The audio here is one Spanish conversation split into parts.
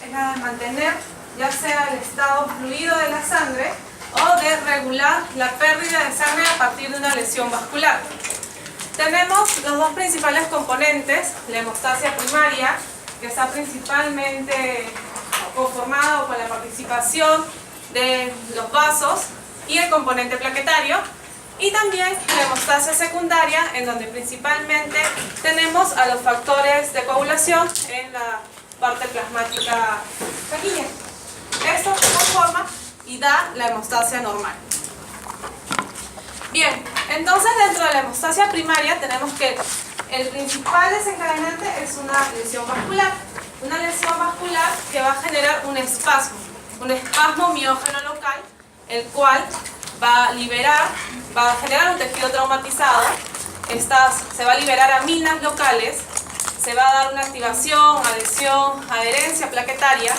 es la de mantener ya sea el estado fluido de la sangre o de regular la pérdida de sangre a partir de una lesión vascular. Tenemos los dos principales componentes, la hemostasia primaria, que está principalmente conformado con la participación de los vasos, y el componente plaquetario, y también la hemostasia secundaria, en donde principalmente tenemos a los factores de coagulación en la parte plasmática sanguínea. Esto conforma y da la hemostasia normal. Bien, entonces dentro de la hemostasia primaria tenemos que el principal desencadenante es una lesión vascular. Una lesión vascular que va a generar un espasmo miógeno local, el cual va a generar un tejido traumatizado. Se va a liberar aminas locales, se va a dar una activación, adhesión, adherencia plaquetaria,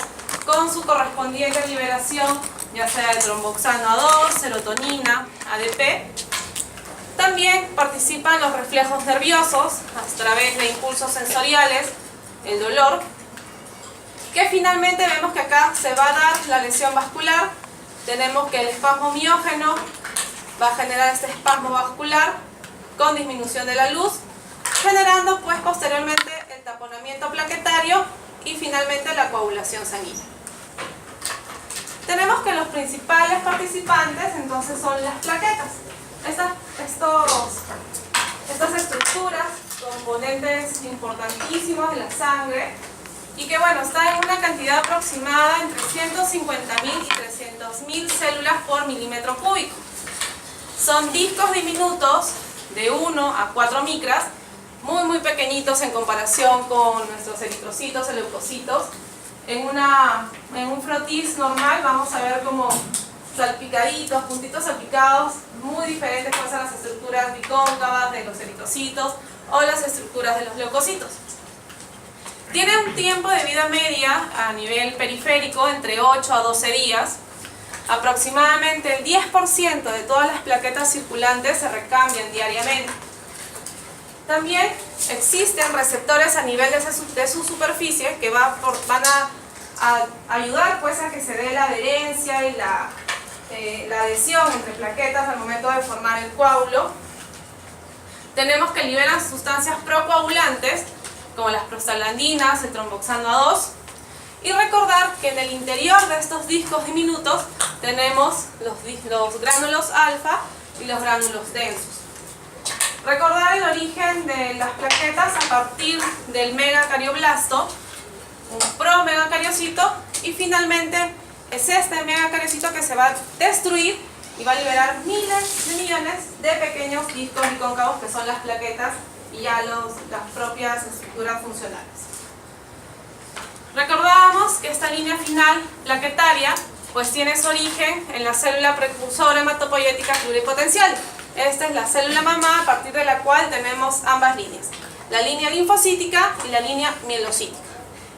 con su correspondiente liberación, ya sea de tromboxano A2, serotonina, ADP. También participan los reflejos nerviosos a través de impulsos sensoriales, el dolor, que finalmente vemos que acá se va a dar la lesión vascular. Tenemos que el espasmo miógeno va a generar este espasmo vascular con disminución de la luz, generando pues posteriormente el taponamiento plaquetario y finalmente la coagulación sanguínea. Tenemos que los principales participantes entonces son las plaquetas. Estas estructuras, componentes importantísimos de la sangre, y que bueno, está en una cantidad aproximada entre 150.000 y 300.000 células por milímetro cúbico. Son discos diminutos de 1 a 4 micras, muy pequeñitos en comparación con nuestros eritrocitos o leucocitos. En un frotis normal vamos a ver como salpicaditos, puntitos salpicados, muy diferentes pues a las estructuras bicóncavas de los eritrocitos o las estructuras de los leucocitos. Tiene un tiempo de vida media a nivel periférico entre 8 a 12 días. Aproximadamente el 10% de todas las plaquetas circulantes se recambian diariamente. También existen receptores a nivel de su superficie que van a ayudar pues a que se dé la adherencia y la adhesión entre plaquetas al momento de formar el coágulo. Tenemos que liberan sustancias procoagulantes como las prostaglandinas, el tromboxano A2, y recordar que en el interior de estos discos diminutos tenemos los gránulos alfa y los gránulos densos. Recordar el origen de las plaquetas a partir del megacardioblasto, un promegacariocito, y finalmente es este megacariocito que se va a destruir y va a liberar miles de millones de pequeños discos bicóncavos que son las plaquetas y ya las propias estructuras funcionales. Recordábamos que esta línea final plaquetaria pues tiene su origen en la célula precursora hematopoyética pluripotencial. Esta es la célula mamá a partir de la cual tenemos ambas líneas, la línea linfocítica y la línea mielocítica.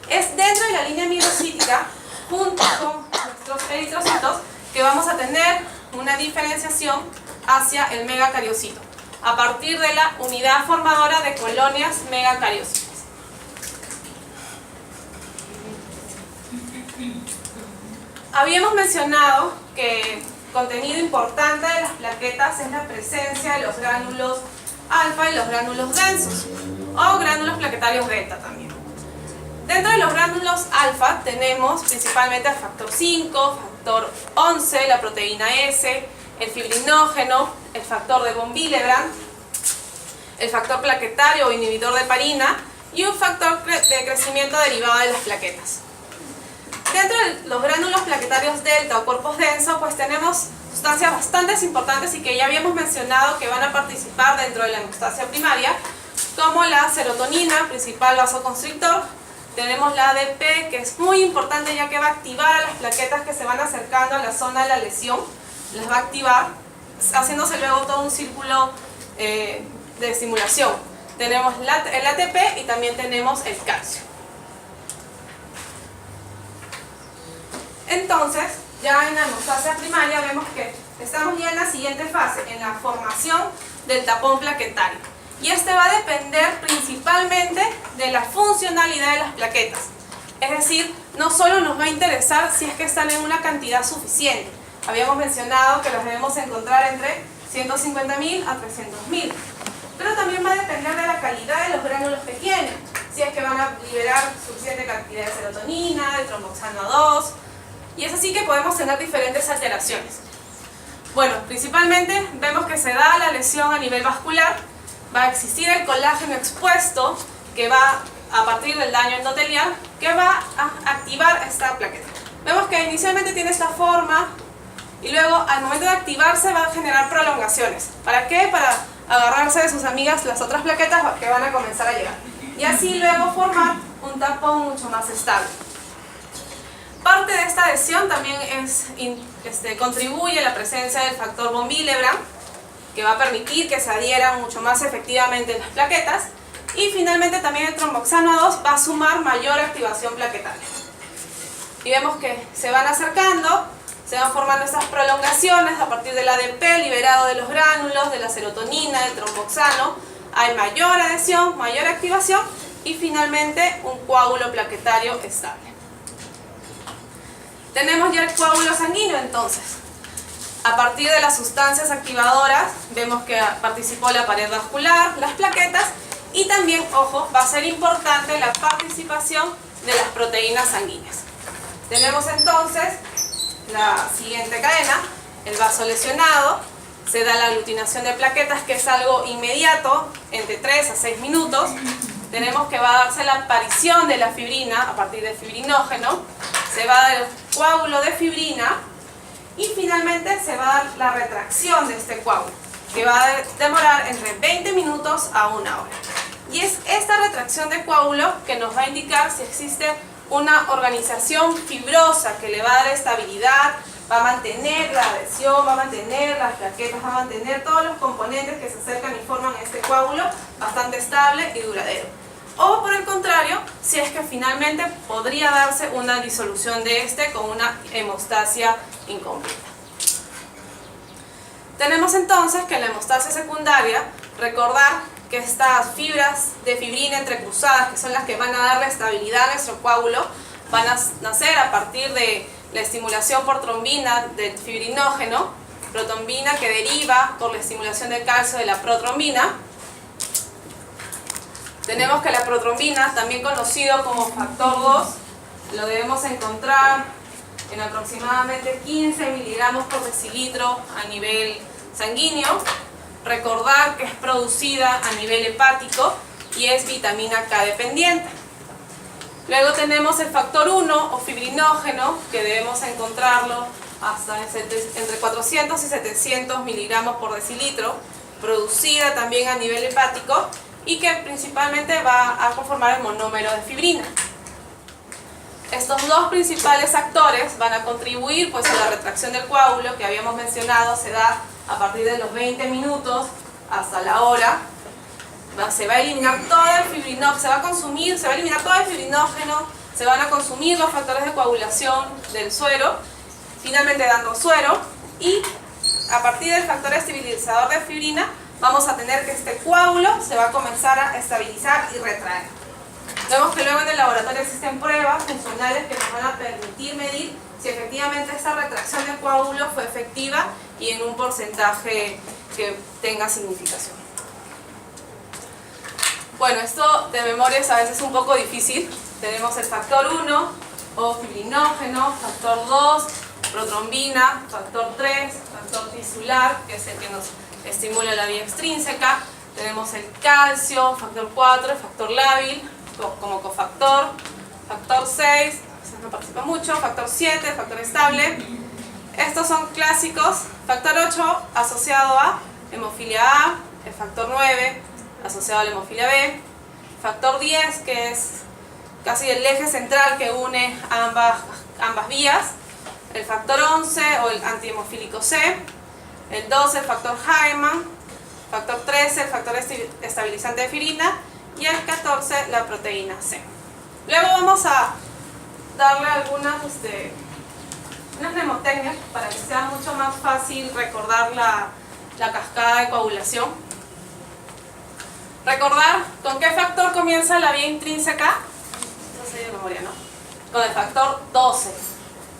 Es dentro de la línea mielocítica, junto con nuestros eritrocitos, que vamos a tener una diferenciación hacia el megacariocito, a partir de la unidad formadora de colonias megacariocitas. Habíamos mencionado que contenido importante de las plaquetas es la presencia de los gránulos alfa y los gránulos densos, o gránulos plaquetarios beta también. Dentro de los gránulos alfa tenemos principalmente el factor 5, factor 11, la proteína S, el fibrinógeno, el factor de von Willebrand, el factor plaquetario o inhibidor de heparina y un factor de crecimiento derivado de las plaquetas. Dentro de los gránulos plaquetarios delta o cuerpos densos pues tenemos sustancias bastante importantes y que ya habíamos mencionado que van a participar dentro de la hemostasia primaria, como la serotonina, principal vasoconstrictor. Tenemos la ADP, que es muy importante ya que va a activar a las plaquetas que se van acercando a la zona de la lesión, las va a activar, haciéndose luego todo un círculo de estimulación. Tenemos el ATP y también tenemos el calcio. Entonces, ya en la hemostasia primaria vemos que estamos ya en la siguiente fase, en la formación del tapón plaquetario. Y este va a depender principalmente de la funcionalidad de las plaquetas. Es decir, no solo nos va a interesar si es que están en una cantidad suficiente. Habíamos mencionado que las debemos encontrar entre 150.000 a 300.000. Pero también va a depender de la calidad de los gránulos que tienen. Si es que van a liberar suficiente cantidad de serotonina, de tromboxano 2. Y es así que podemos tener diferentes alteraciones. Bueno, principalmente vemos que se da la lesión a nivel vascular. Va a existir el colágeno expuesto que va a partir del daño endotelial, que va a activar esta plaqueta. Vemos que inicialmente tiene esta forma y luego al momento de activarse va a generar prolongaciones. ¿Para qué? Para agarrarse de sus amigas las otras plaquetas que van a comenzar a llegar. Y así luego formar un tapón mucho más estable. Parte de esta adhesión también contribuye la presencia del factor von Willebrand, que va a permitir que se adhieran mucho más efectivamente las plaquetas. Y finalmente también el tromboxano 2 va a sumar mayor activación plaquetaria. Y vemos que se van acercando, se van formando estas prolongaciones a partir del ADP liberado de los gránulos, de la serotonina, del tromboxano. Hay mayor adhesión, mayor activación y finalmente un coágulo plaquetario estable. Tenemos ya el coágulo sanguíneo entonces. A partir de las sustancias activadoras vemos que participó la pared vascular, las plaquetas y también, ojo, va a ser importante la participación de las proteínas sanguíneas. Tenemos entonces la siguiente cadena, el vaso lesionado, se da la aglutinación de plaquetas que es algo inmediato, entre 3 a 6 minutos. Tenemos que va a darse la aparición de la fibrina a partir del fibrinógeno, se va a dar el coágulo de fibrina y finalmente se va a dar la retracción de este coágulo, que va a demorar entre 20 minutos a 1 hora. Y es esta retracción de coágulo que nos va a indicar si existe una organización fibrosa que le va a dar estabilidad, va a mantener la adhesión, va a mantener las plaquetas, va a mantener todos los componentes que se acercan y forman este coágulo bastante estable y duradero. O por el contrario, si es que finalmente podría darse una disolución de este con una hemostasia incompleta. Tenemos entonces que en la hemostasia secundaria, recordar que estas fibras de fibrina entrecruzadas, que son las que van a darle estabilidad a nuestro coágulo, van a nacer a partir de la estimulación por trombina del fibrinógeno, protrombina que deriva por la estimulación del calcio de la protrombina. Tenemos que la protrombina, también conocido como factor 2, lo debemos encontrar en aproximadamente 15 miligramos por decilitro a nivel sanguíneo. Recordar que es producida a nivel hepático y es vitamina K dependiente. Luego tenemos el factor 1 o fibrinógeno, que debemos encontrarlo hasta entre 400 y 700 miligramos por decilitro, producida también a nivel hepático y que principalmente va a conformar el monómero de fibrina. Estos dos principales actores van a contribuir pues, a la retracción del coágulo, que habíamos mencionado, se da a partir de los 20 minutos hasta la hora. Se va a eliminar todo el fibrinógeno, se va a eliminar todo el fibrinógeno, se van a consumir los factores de coagulación del suero, finalmente dando suero, y a partir del factor estabilizador de fibrina vamos a tener que este coágulo se va a comenzar a estabilizar y retraer. Vemos que luego en el laboratorio existen pruebas funcionales que nos van a permitir medir si efectivamente esta retracción del coágulo fue efectiva y en un porcentaje que tenga significación. Bueno, esto de memoria es a veces un poco difícil. Tenemos el factor 1 o fibrinógeno, factor 2, protrombina, factor 3, factor tisular, que es el que nos estimula la vía extrínseca. Tenemos el calcio, factor 4, el factor lábil como cofactor, factor 6, no participa mucho, factor 7, factor estable. Estos son clásicos. Factor 8 asociado a hemofilia A, el factor 9 asociado a la hemofilia B, factor 10 que es casi el eje central que une ambas vías, el factor 11 o el antihemofílico C, el 12 el factor Heimann, factor 13 el factor estabilizante de fibrina y el 14 la proteína C. Luego vamos a darle algunas mnemotecnias para que sea mucho más fácil recordar la cascada de coagulación. Recordar con qué factor comienza la vía intrínseca. No sé de memoria, ¿no? con el factor 12.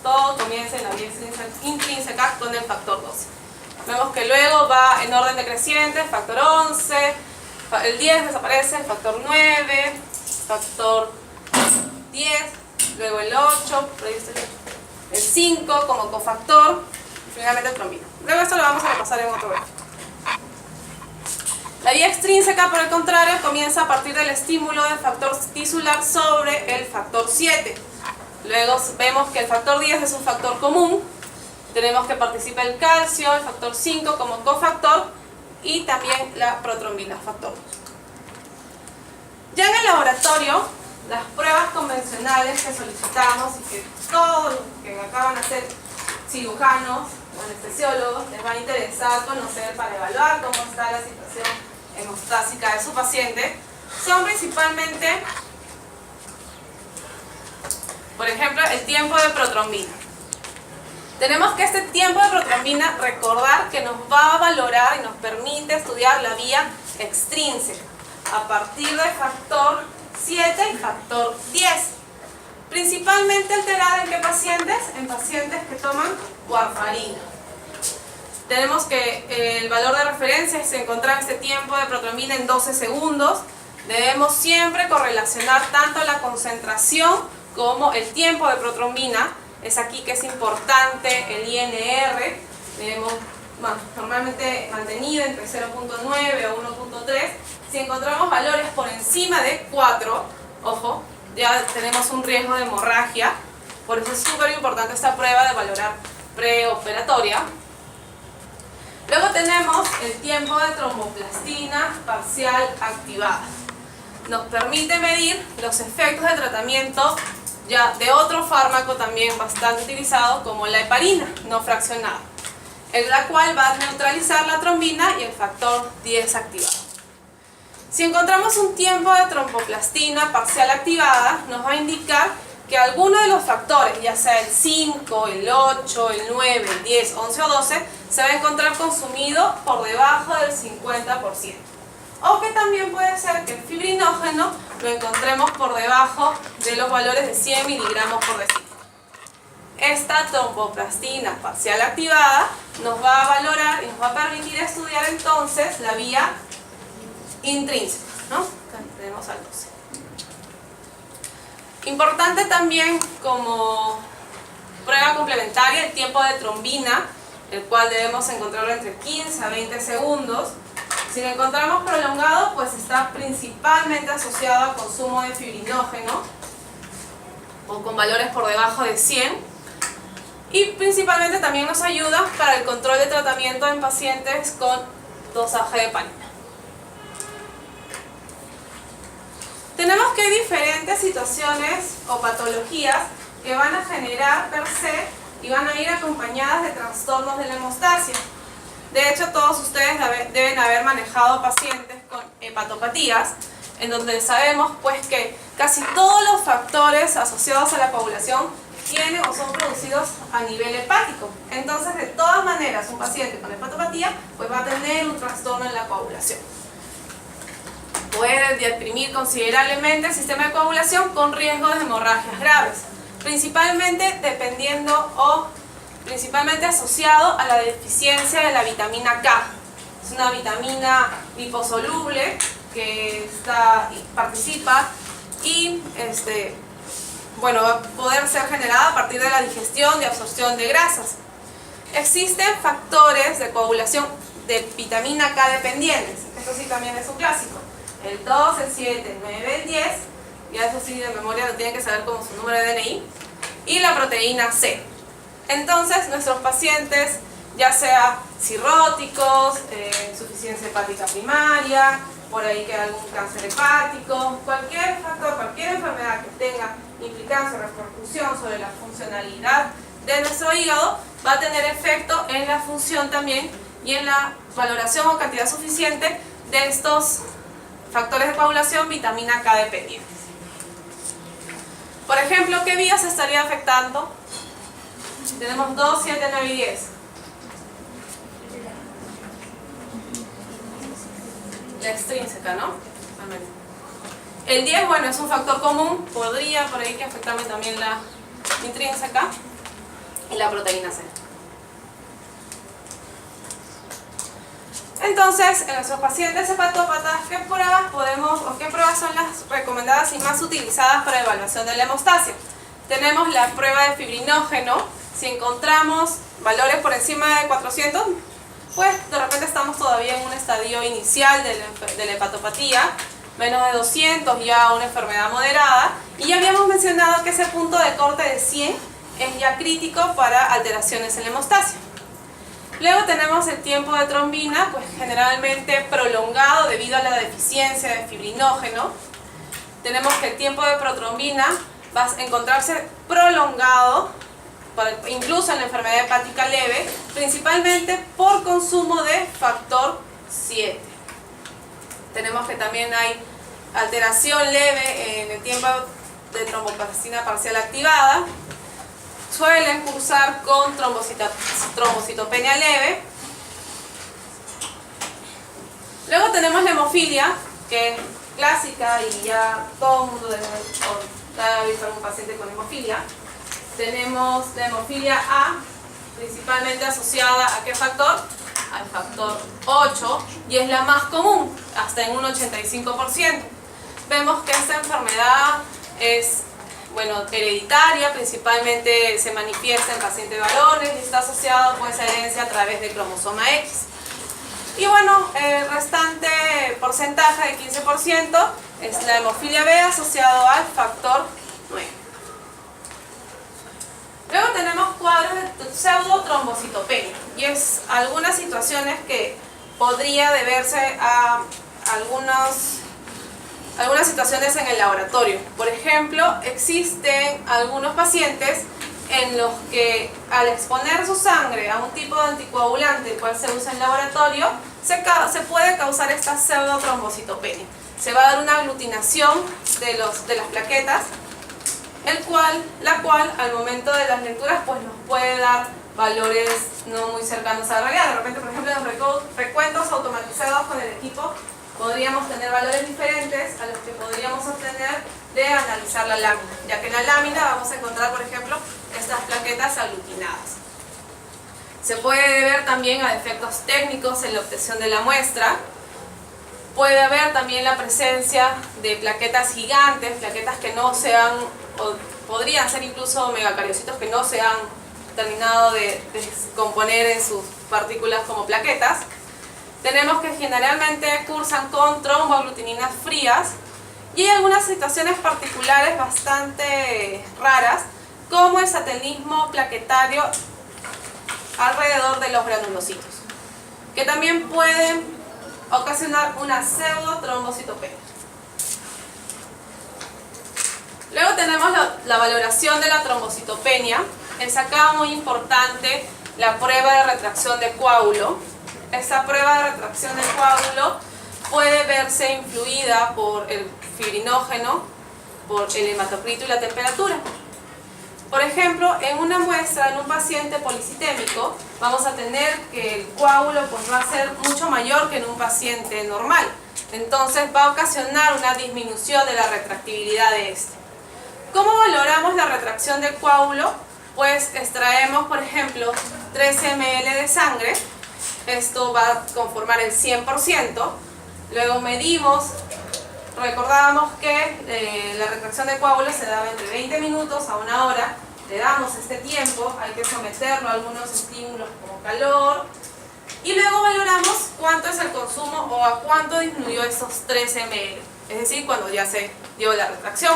Todo comienza en la vía intrínseca con el factor 12. Vemos que luego va en orden decreciente, el factor 11, el 10 desaparece, el factor 9, factor 10, luego el 8, el 5 como cofactor, y finalmente el trombina. Luego esto lo vamos a repasar en otro gráfico. La vía extrínseca, por el contrario, comienza a partir del estímulo del factor tisular sobre el factor 7. Luego vemos que el factor 10 es un factor común. Tenemos que participa el calcio, el factor 5 como cofactor y también la protrombina, factor 2. Ya en el laboratorio, las pruebas convencionales que solicitamos y que todos los que acaban de hacer cirujanos o anestesiólogos les va a interesar conocer para evaluar cómo está la situación hemostásica de su paciente, son principalmente, por ejemplo, el tiempo de protrombina. Tenemos que este tiempo de protrombina recordar que nos va a valorar y nos permite estudiar la vía extrínseca a partir del factor 7 y factor 10. Principalmente alterada en qué pacientes? En pacientes que toman warfarina. Tenemos que el valor de referencia es encontrar este tiempo de protrombina en 12 segundos. Debemos siempre correlacionar tanto la concentración como el tiempo de protrombina. Es aquí que es importante el INR. Debemos normalmente mantenido entre 0.9 o 1.3. Si encontramos valores por encima de 4, ojo, ya tenemos un riesgo de hemorragia. Por eso es súper importante esta prueba de valorar preoperatoria. Luego tenemos el tiempo de tromboplastina parcial activada. Nos permite medir los efectos de tratamiento ya de otro fármaco también bastante utilizado como la heparina no fraccionada, la cual va a neutralizar la trombina y el factor 10 activado. Si encontramos un tiempo de tromboplastina parcial activada, nos va a indicar que alguno de los factores, ya sea el 5, el 8, el 9, el 10, 11 o 12, se va a encontrar consumido por debajo del 50%. O que también puede ser que el fibrinógeno lo encontremos por debajo de los valores de 100 miligramos por decilitro. Esta tromboplastina parcial activada nos va a valorar y nos va a permitir estudiar entonces la vía intrínseca, ¿no? Tenemos al 12. Importante también como prueba complementaria el tiempo de trombina, el cual debemos encontrarlo entre 15 a 20 segundos. Si lo encontramos prolongado, pues está principalmente asociado a consumo de fibrinógeno o con valores por debajo de 100. Y principalmente también nos ayuda para el control de tratamiento en pacientes con dosaje de heparina. Tenemos que hay diferentes situaciones o patologías que van a generar per se y van a ir acompañadas de trastornos de la hemostasia. De hecho, todos ustedes deben haber manejado pacientes con hepatopatías, en donde sabemos pues que casi todos los factores asociados a la coagulación tienen o son producidos a nivel hepático. Entonces, de todas maneras, un paciente con hepatopatía pues va a tener un trastorno en la coagulación. Puede deprimir considerablemente el sistema de coagulación con riesgo de hemorragias graves, principalmente principalmente asociado a la deficiencia de la vitamina K. Es una vitamina liposoluble que participa y va a poder ser generada a partir de la digestión y absorción de grasas. Existen factores de coagulación de vitamina K dependientes. Esto sí también es un clásico. El 2, el 7, el 9, el 10, ya eso sí de memoria lo tienen que saber como su número de DNI, y la proteína C. Entonces, nuestros pacientes, ya sea cirróticos, insuficiencia hepática primaria, por ahí que algún cáncer hepático, cualquier factor, cualquier enfermedad que tenga implicancia o repercusión sobre la funcionalidad de nuestro hígado, va a tener efecto en la función también y en la valoración o cantidad suficiente de estos factores de coagulación vitamina K dependientes. Por ejemplo, ¿qué vías se estaría afectando? Tenemos 2, 7, 9 y 10. La extrínseca, ¿no? El 10, bueno, es un factor común, podría por ahí que afectarme también la intrínseca y la proteína C. Entonces, en nuestros pacientes hepatópatas, ¿qué pruebas podemos o qué pruebas son las recomendadas y más utilizadas para evaluación de la hemostasia? Tenemos la prueba de fibrinógeno. Si encontramos valores por encima de 400, pues de repente estamos todavía en un estadio inicial de la hepatopatía. Menos de 200 ya una enfermedad moderada. Y ya habíamos mencionado que ese punto de corte de 100 es ya crítico para alteraciones en la hemostasia. Luego tenemos el tiempo de trombina, pues generalmente prolongado debido a la deficiencia de fibrinógeno. Tenemos que el tiempo de protrombina va a encontrarse prolongado, incluso en la enfermedad hepática leve, principalmente por consumo de factor 7. Tenemos que también hay alteración leve en el tiempo de tromboplastina parcial activada. Suelen cursar con trombocitopenia leve. Luego tenemos la hemofilia, que es clásica y ya todo el mundo debe haber visto algún paciente con hemofilia. Tenemos la hemofilia A, principalmente asociada a ¿qué factor? Al factor 8, y es la más común, hasta en un 85%. Vemos que esta enfermedad es hereditaria, principalmente se manifiesta en pacientes varones y está asociado pues a herencia a través de cromosoma X. Y bueno, el restante porcentaje de 15% es la hemofilia B asociado al factor 9. Luego tenemos cuadros de pseudotrombocitopenia, y es algunas situaciones que podría deberse a algunas situaciones en el laboratorio. Por ejemplo, existen algunos pacientes en los que al exponer su sangre a un tipo de anticoagulante el cual se usa en laboratorio, se puede causar esta pseudotrombocitopenia. Se va a dar una aglutinación de las plaquetas, la cual al momento de las lecturas pues nos puede dar valores no muy cercanos a la realidad. De repente, por ejemplo, en los recuentos automatizados con el equipo podríamos tener valores diferentes a los que podríamos obtener de analizar la lámina, ya que en la lámina vamos a encontrar, por ejemplo, estas plaquetas aglutinadas. Se puede deber también a defectos técnicos en la obtención de la muestra. Puede haber también la presencia de plaquetas gigantes, plaquetas que no se han, o podrían ser incluso megacariocitos que no se han terminado de descomponer en sus partículas como plaquetas. Tenemos que generalmente cursan con tromboaglutininas frías, y hay algunas situaciones particulares bastante raras, como el satelismo plaquetario alrededor de los granulocitos, que también pueden ocasionar una pseudotrombocitopenia. Luego tenemos la valoración de la trombocitopenia. Es acá muy importante la prueba de retracción de coágulo. Esta prueba de retracción del coágulo puede verse influida por el fibrinógeno, por el hematocrito y la temperatura. Por ejemplo, en una muestra en un paciente policitémico vamos a tener que el coágulo pues, va a ser mucho mayor que en un paciente normal. Entonces va a ocasionar una disminución de la retractibilidad de este. ¿Cómo valoramos la retracción del coágulo? Pues extraemos, por ejemplo, 13 ml de sangre. Esto va a conformar el 100%. Luego medimos, recordábamos que la retracción de coágulos se daba entre 20 minutos a una hora. Le damos este tiempo, hay que someterlo a algunos estímulos como calor. Y luego valoramos cuánto es el consumo o a cuánto disminuyó esos 13 ml. Es decir, cuando ya se dio la retracción.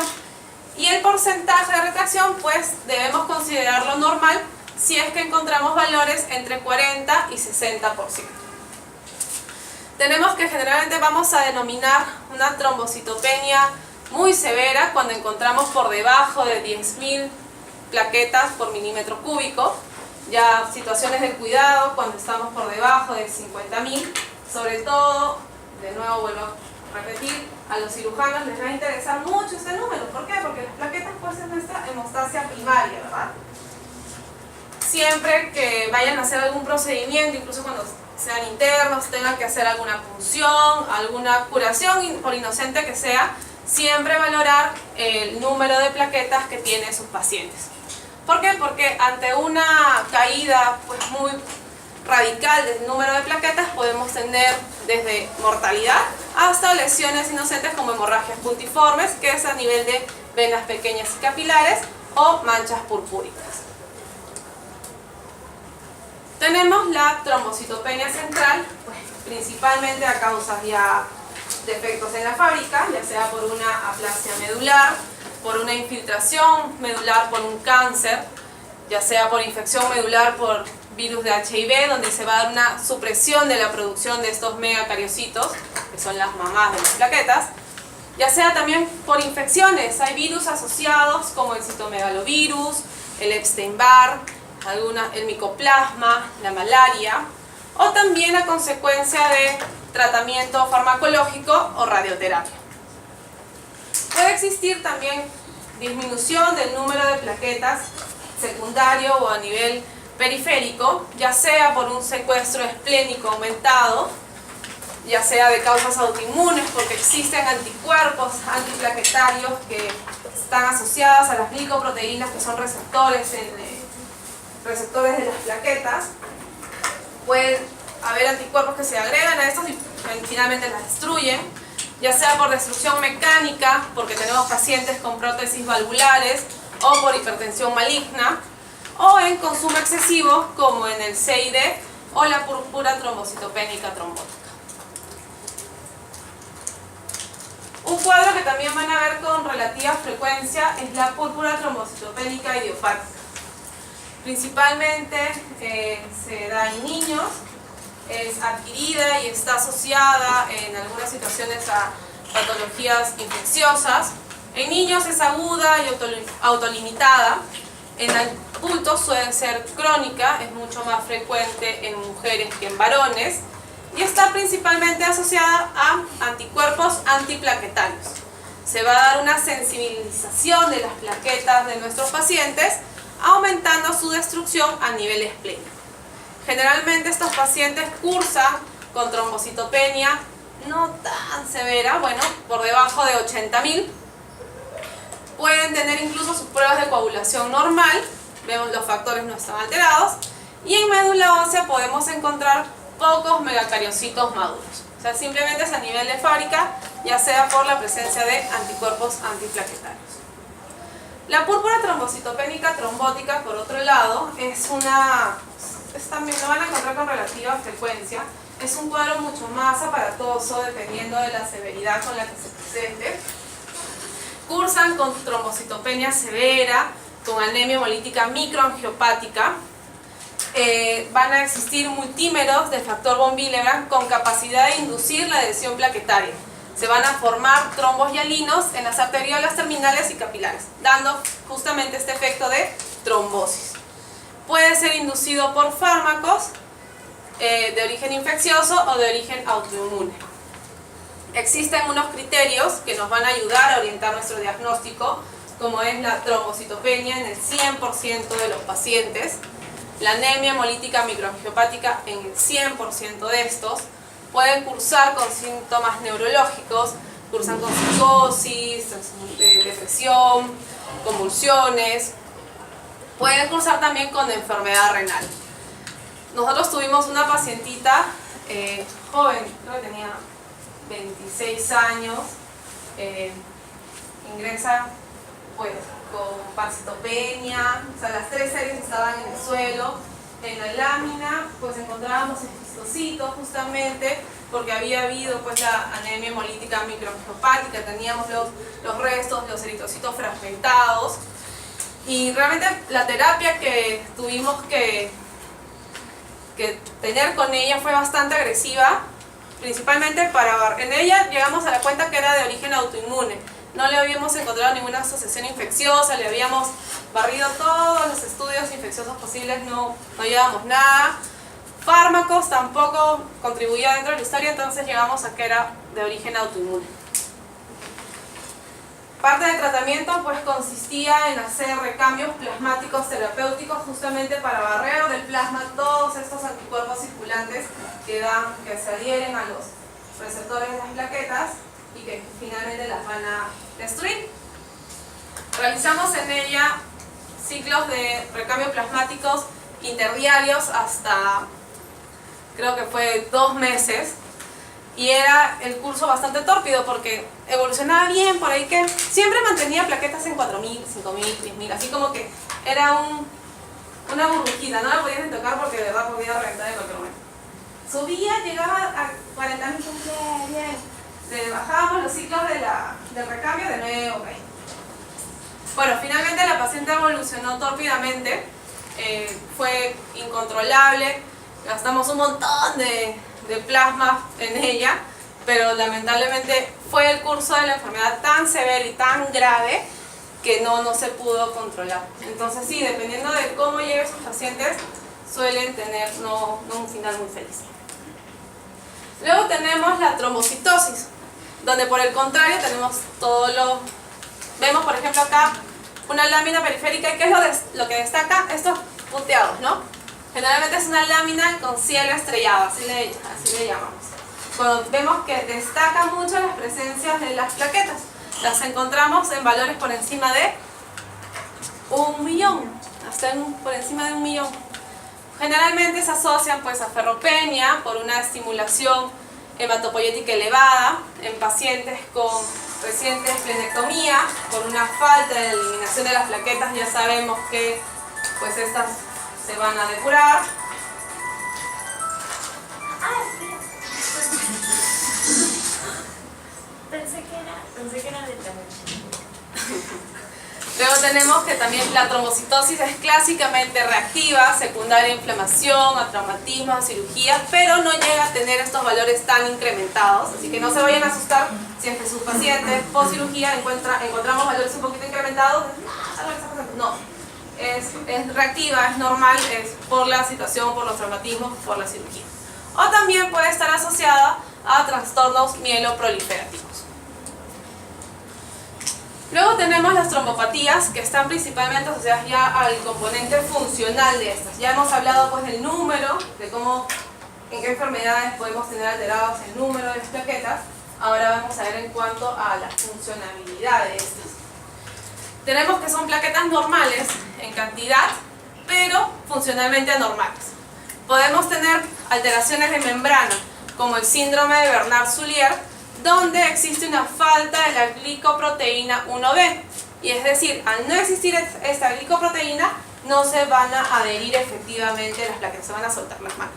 Y el porcentaje de retracción, pues debemos considerarlo normal si es que encontramos valores entre 40 y 60%. Tenemos que generalmente vamos a denominar una trombocitopenia muy severa cuando encontramos por debajo de 10.000 plaquetas por milímetro cúbico. Ya situaciones de cuidado cuando estamos por debajo de 50.000, sobre todo, de nuevo vuelvo a repetir, a los cirujanos les va a interesar mucho este número. ¿Por qué? Porque las plaquetas pues es nuestra hemostasia primaria, ¿verdad? Siempre que vayan a hacer algún procedimiento, incluso cuando sean internos, tengan que hacer alguna punción, alguna curación, por inocente que sea, siempre valorar el número de plaquetas que tienen sus pacientes. ¿Por qué? Porque ante una caída pues muy radical del número de plaquetas podemos tener desde mortalidad hasta lesiones inocentes como hemorragias puntiformes, que es a nivel de venas pequeñas y capilares, o manchas purpúricas. Tenemos la trombocitopenia central, pues, principalmente a causa ya de defectos en la fábrica, ya sea por una aplasia medular, por una infiltración medular, por un cáncer, ya sea por infección medular por virus de HIV, donde se va a dar una supresión de la producción de estos megacariocitos, que son las mamás de las plaquetas, ya sea también por infecciones. Hay virus asociados como el citomegalovirus, el Epstein-Barr, el micoplasma, la malaria, o también a consecuencia de tratamiento farmacológico o radioterapia. Puede existir también disminución del número de plaquetas secundario o a nivel periférico, ya sea por un secuestro esplénico aumentado, ya sea de causas autoinmunes, porque existen anticuerpos antiplaquetarios que están asociadas a las glicoproteínas, que son receptores de las plaquetas. Pueden haber anticuerpos que se agregan a estos y finalmente las destruyen, ya sea por destrucción mecánica, porque tenemos pacientes con prótesis valvulares, o por hipertensión maligna, o en consumo excesivo, como en el CID o la púrpura trombocitopénica trombótica. Un cuadro que también van a ver con relativa frecuencia es la púrpura trombocitopénica idiopática. Principalmente se da en niños, es adquirida y está asociada en algunas situaciones a patologías infecciosas. En niños es aguda y autolimitada. En adultos suele ser crónica, es mucho más frecuente en mujeres que en varones, y está principalmente asociada a anticuerpos antiplaquetarios. Se va a dar una sensibilización de las plaquetas de nuestros pacientes, aumentando su destrucción a nivel esplénico. Generalmente estos pacientes cursan con trombocitopenia no tan severa, bueno, por debajo de 80.000. Pueden tener incluso sus pruebas de coagulación normal, vemos los factores no están alterados, y en médula ósea podemos encontrar pocos megacariocitos maduros. O sea, simplemente es a nivel de fábrica, ya sea por la presencia de anticuerpos antiplaquetarios. La púrpura trombocitopénica trombótica, por otro lado, también lo van a encontrar con relativa frecuencia. Es un cuadro mucho más aparatoso dependiendo de la severidad con la que se presente. Cursan con trombocitopenia severa, con anemia hemolítica microangiopática. Van a existir multímeros de factor von Willebrand con capacidad de inducir la adhesión plaquetaria. Se van a formar trombos hialinos en las arteriolas terminales y capilares, dando justamente este efecto de trombosis. Puede ser inducido por fármacos de origen infeccioso o de origen autoinmune. Existen unos criterios que nos van a ayudar a orientar nuestro diagnóstico, como es la trombocitopenia en el 100% de los pacientes, la anemia hemolítica microangiopática en el 100% de estos. Pueden cursar con síntomas neurológicos, cursan con psicosis, depresión, convulsiones. Pueden cursar también con enfermedad renal. Nosotros tuvimos una pacientita joven, creo que tenía 26 años, ingresa pues con pancitopenia, o sea, las 3 series estaban en el suelo. En la lámina pues encontrábamos esquistocitos justamente porque había habido pues la anemia hemolítica microangiopática, teníamos los restos, los eritrocitos fragmentados, y realmente la terapia que tuvimos que tener con ella fue bastante agresiva, principalmente en ella llegamos a la cuenta que era de origen autoinmune. No le habíamos encontrado ninguna asociación infecciosa, le habíamos barrido todos los estudios infecciosos posibles, no llevamos nada. Fármacos tampoco contribuía dentro de la historia, entonces llegamos a que era de origen autoinmune. Parte del tratamiento pues consistía en hacer recambios plasmáticos terapéuticos justamente para barrer del plasma todos estos anticuerpos circulantes que se adhieren a los receptores de las plaquetas. y que finalmente las van a destruir. Realizamos en ella ciclos de recambio plasmáticos interdiarios hasta, creo que fue 2 meses, y era el curso bastante tórpido porque evolucionaba bien, por ahí que siempre mantenía plaquetas en 4000, 5000, 10000, así como que era una burbujita, no la podías ni tocar porque de verdad podía reventar en cualquier momento. Subía, llegaba a 40.000, bien. Le bajábamos los ciclos del recambio de nuevo, ok. Bueno, finalmente la paciente evolucionó tórpidamente, fue incontrolable, gastamos un montón de plasma en ella, pero lamentablemente fue el curso de la enfermedad tan severo y tan grave que no se pudo controlar. Entonces sí, dependiendo de cómo lleguen sus pacientes, suelen tener no un final muy feliz. Luego tenemos la trombocitosis, donde por el contrario tenemos todo lo... Vemos por ejemplo acá una lámina periférica, y ¿qué es lo que destaca? Estos punteados, ¿no? Generalmente es una lámina con cielo estrellado, así le llamamos. Cuando vemos que destaca mucho las presencias de las plaquetas, las encontramos en valores por encima de 1.000.000, hasta por encima de 1.000.000. Generalmente se asocian pues a ferropenia por una estimulación hematopoyética elevada en pacientes con reciente esplenectomía, por una falta de eliminación de las plaquetas. Ya sabemos que pues estas se van a depurar. Pensé que era de noche. Luego tenemos que también la trombocitosis es clásicamente reactiva, secundaria a inflamación, a traumatismo, a cirugía, pero no llega a tener estos valores tan incrementados, así que no se vayan a asustar si entre sus pacientes post cirugía encontramos valores un poquito incrementados. No, es reactiva, es normal, es por la situación, por los traumatismos, por la cirugía. O también puede estar asociada a trastornos mieloproliferativos. Luego tenemos las trombopatías, que están principalmente asociadas ya al componente funcional de estas. Ya hemos hablado pues del número, de cómo, en qué enfermedades podemos tener alterados el número de las plaquetas. Ahora vamos a ver en cuanto a la funcionabilidad de estas. Tenemos que son plaquetas normales en cantidad, pero funcionalmente anormales. Podemos tener alteraciones de membrana, como el síndrome de Bernard-Soulier, donde existe una falta de la glicoproteína 1B. Y es decir, al no existir esta glicoproteína, no se van a adherir efectivamente las plaquetas, se van a soltar las manos.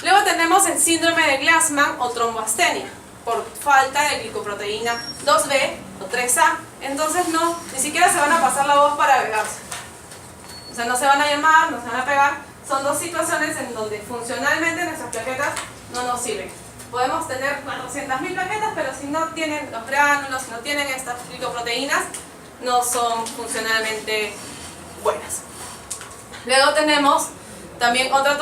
Luego tenemos el síndrome de Glassman o tromboastenia, por falta de glicoproteína 2B o 3A. Entonces ni siquiera se van a pasar la voz para agregarse. O sea, no se van a llamar, no se van a pegar. Son dos situaciones en donde funcionalmente nuestras plaquetas no nos sirven. Podemos tener 400.000 plaquetas, pero si no tienen los gránulos, si no tienen estas glicoproteínas, no son funcionalmente buenas. Luego tenemos también otra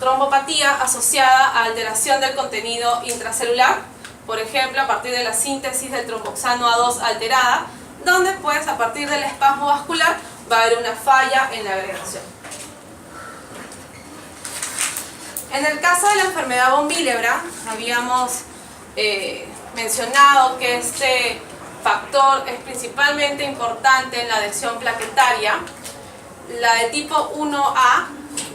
trombopatía asociada a alteración del contenido intracelular, por ejemplo a partir de la síntesis del tromboxano A2 alterada, donde pues a partir del espasmo vascular va a haber una falla en la agregación. En el caso de la enfermedad von Willebrand, habíamos mencionado que este factor es principalmente importante en la adhesión plaquetaria. La de tipo 1A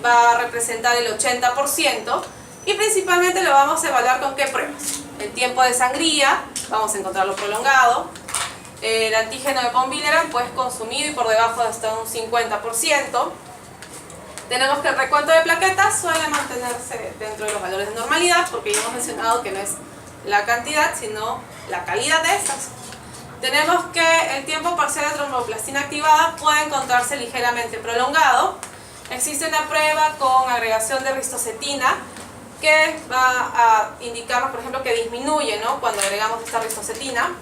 va a representar el 80% y principalmente lo vamos a evaluar con qué pruebas. El tiempo de sangría, vamos a encontrarlo prolongado. El antígeno de von Willebrand pues consumido y por debajo de hasta un 50%. Tenemos que el recuento de plaquetas suele mantenerse dentro de los valores de normalidad, porque ya hemos mencionado que no es la cantidad, sino la calidad de estas. Tenemos que el tiempo parcial de tromboplastina activada puede encontrarse ligeramente prolongado. Existe una prueba con agregación de ristocetina que va a indicarnos, por ejemplo, que disminuye, ¿no?, cuando agregamos esta ristocetina.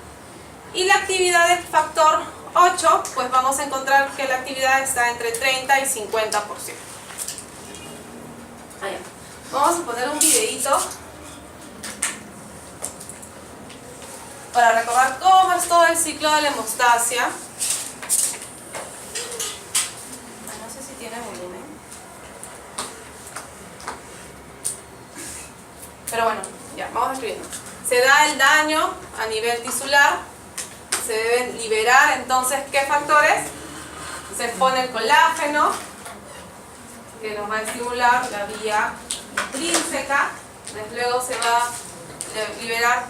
Y la actividad del factor 8, pues vamos a encontrar que la actividad está entre 30 y 50%. Allá. Vamos a poner un videito para recordar cómo es todo el ciclo de la hemostasia. No sé si tiene volumen. Pero bueno, ya, vamos escribiendo. se da el daño a nivel tisular, se deben liberar entonces, ¿qué factores? Se expone el colágeno, que nos va a estimular la vía intrínseca, luego se va a liberar,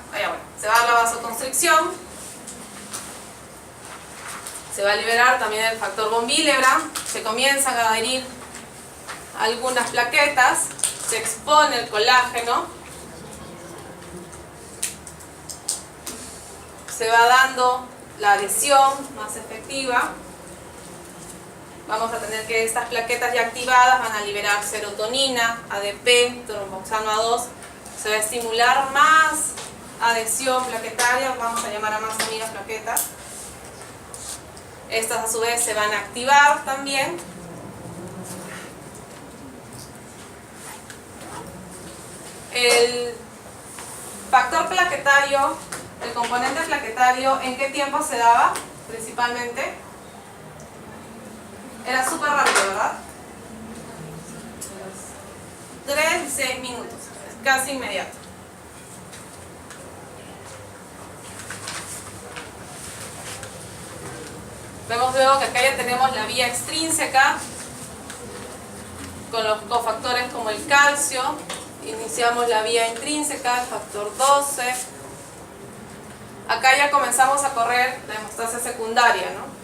se va a dar la vasoconstricción, se va a liberar también el factor von Willebrand, se comienzan a adherir algunas plaquetas, se expone el colágeno, se va dando la adhesión más efectiva. Vamos a tener que estas plaquetas ya activadas van a liberar serotonina, ADP, tromboxano A2. Se va a estimular más adhesión plaquetaria, vamos a llamar a más amigas plaquetas. Estas a su vez se van a activar también. El factor plaquetario, el componente plaquetario, ¿en qué tiempo se daba principalmente? Era súper rápido, ¿verdad? 3 y 6 minutos, es casi inmediato. Vemos luego que acá ya tenemos la vía extrínseca con los cofactores como el calcio. Iniciamos la vía intrínseca, el factor 12. Acá ya comenzamos a correr la hemostasia secundaria, ¿no?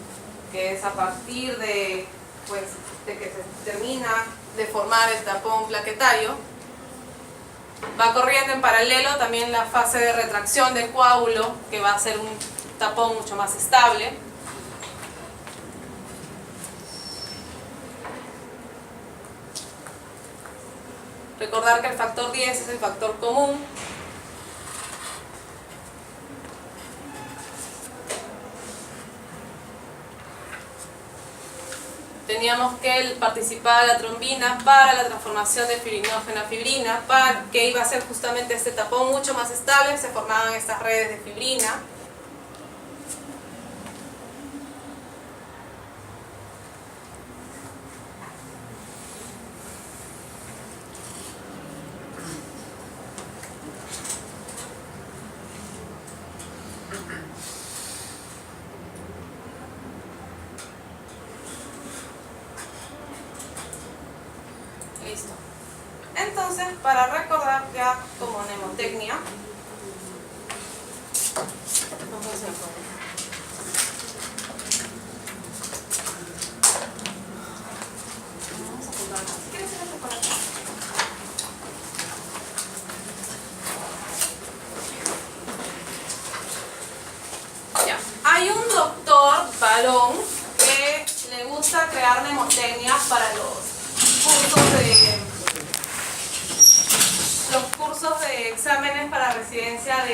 Que es a partir de que se termina de formar el tapón plaquetario. Va corriendo en paralelo también la fase de retracción del coágulo, que va a ser un tapón mucho más estable. Recordar que el factor 10 es el factor común. Teníamos que participar la trombina para la transformación de fibrinógeno a fibrina, que iba a ser justamente este tapón mucho más estable, se formaban estas redes de fibrina. Listo. Entonces, para recordar ya como mnemotecnia, vamos a hacer ya. Hay un doctor varón que le gusta crear mnemotecnias para los cursos de exámenes para residencia de